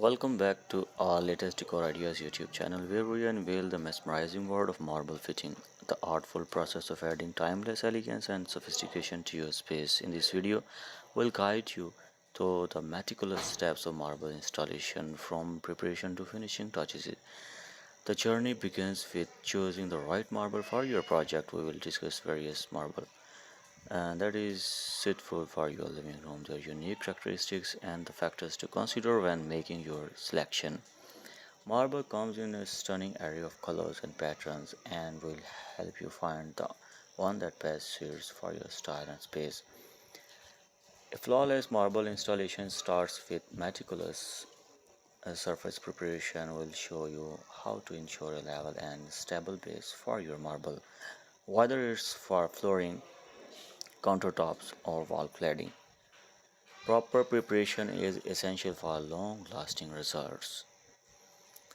Welcome back to our latest Decor Ideas YouTube channel where we unveil the mesmerizing world of marble fitting, the artful process of adding timeless elegance and sophistication to your space. In this video, we'll guide you through the meticulous steps of marble installation from preparation to finishing touches. The journey begins with choosing the right marble for your project. We will discuss various marble and that is suitable for your living room, their unique characteristics and the factors to consider when making your selection. Marble comes in a stunning array of colors and patterns and will help you find the one that best suits for your style and space. A flawless marble installation starts with meticulous surface preparation. Will show you how to ensure a level and stable base for your marble, whether it's for flooring, countertops, or wall cladding. Proper preparation is essential for long lasting results.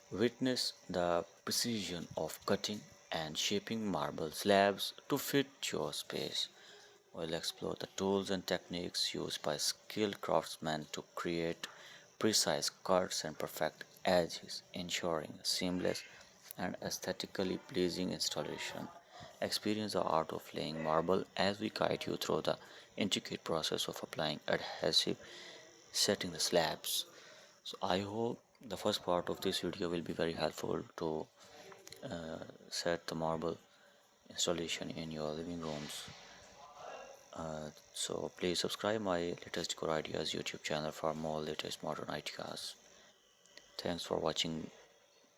Witness the precision of cutting and shaping marble slabs to fit your space. We'll explore the tools and techniques used by skilled craftsmen to create precise cuts and perfect edges, ensuring a seamless and aesthetically pleasing installation. Experience the art of laying marble as we guide you through the intricate process of applying adhesive, setting the slabs. So I hope the first part of this video will be very helpful to set the marble installation in your living rooms. So please subscribe my latest decor ideas YouTube channel for more latest modern ideas. Thanks for watching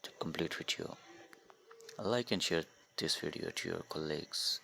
the complete video. Like and share this video to your colleagues.